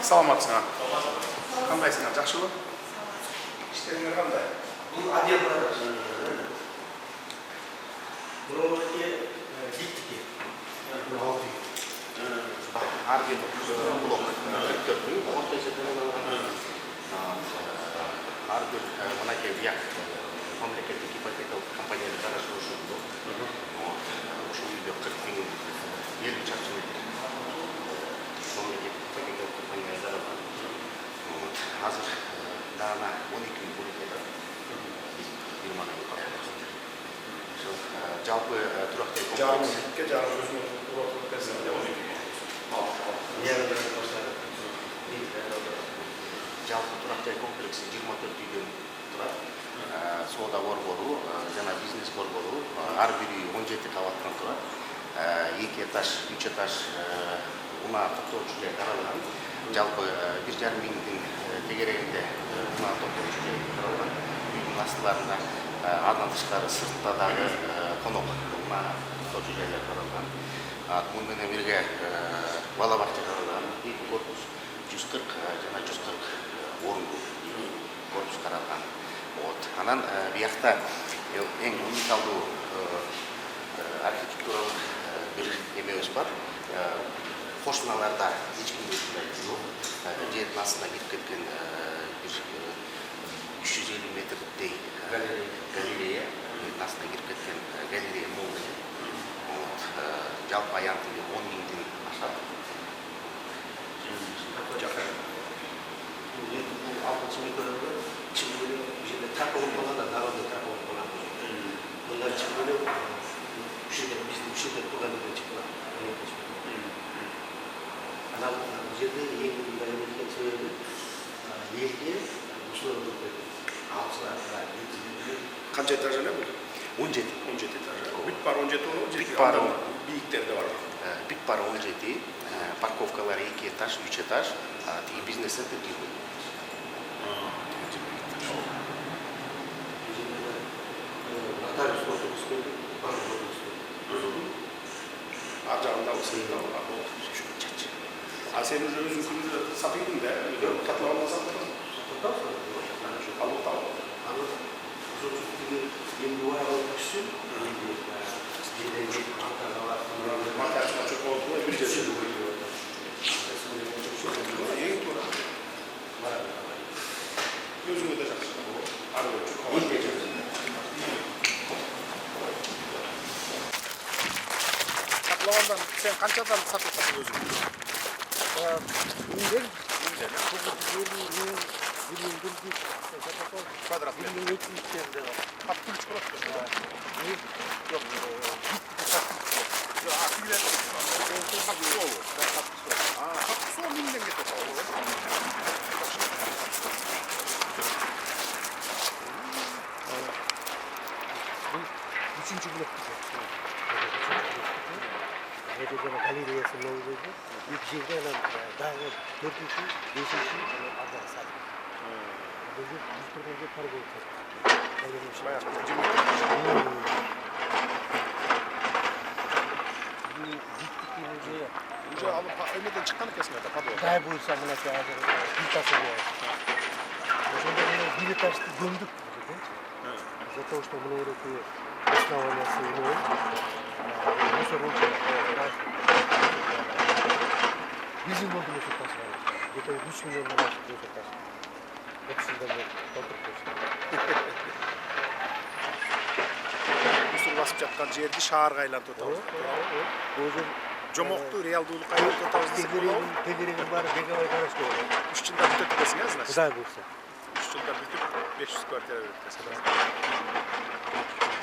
Саламатсың. Кандайсың? Жакшыбы? İşlerin kандай? Bu adliye burada. Buradaki gitti. Bu altı. Arge blok köprü, Arge мынакей бияк мамлекеттик ипотекалык компанияда карашы ошондо ошол үйдө 40 миң 50 чарчы метр мамлекеттик ипотекалык компанияда каралган. Азыр даана 12 миң бөлүнүп жалпы турактай комплекс жалпы турактай комплекси 24 үйдөн турат. Соода борбору жана бизнес борбору ар бири 17 кабаттан турат. 2 этаж, 3 этаж унаа токтоочу жай каралган. Жалпы 1,5 миңдин тегерегинде унаа токтоочу жай каралган. Үйдүн астыларында андан тышкары сыртта дагы конок унаа токтоочу жайлар каралган. Муну менен бирге бала бакча каралган. Эки корпус 140 жана 140 орындуу корпус каралган. Анан биякта эң уникалдуу архитектуралык бир эмебиз бар. Кошуналарда эч кимде жок. Жердин астына кирип кеткен бир 350 метрдей галерея, жердин астына кирип кеткен галерея мол менен. Жалпы аянтыгы 10 миңден ашат. Такого плана народа такого плана. Но дальше были все туда не текла. Она где-то ей елге условия Канча этаж эле бул? 17 этаж. Бүт бар 17 болобу? Бүт бары бийиктерде бар. Бүт бары 17, парковкалар 2 этаж, 3 этаж, тиги бизнес центр кирген. Ар жагында А сен уже өзүң күндө сатыйдың да, катлаганда сатып Сатлагандан сен канчадан сатып өзүң? Квадрат метр. Каптырыч болот да. Жок. Сол миңден кетет. Üçüncü blok галереясы новый еді. Екі жерде дағы 4-ші, 5-ші ардан сады. Бұл жер біз тұрған жер пар болып тұрды. Уже алып эмеден чыккан экенсиң да подвал. Дай буйса мынакей азыр плитасы бар. Ошондо мына бир этажды көмдүк. Из-за того, что мына өрөкү основаниясы Bizim oldu mu çok paslar. Где-то 3 миллион на наших результатах. Это всегда будет контркурс. Усур басып жаткан жерди шаарга айлантып атабыз. Жомокту реалдуулукка айлантып атабыз десек болобу? Тегерегин баары беговой дорожка. 3 жылда бүтөт экенсиң, значит. Кудай буйрса. 3 жылда бүтүп 500 квартира берет экенсиң.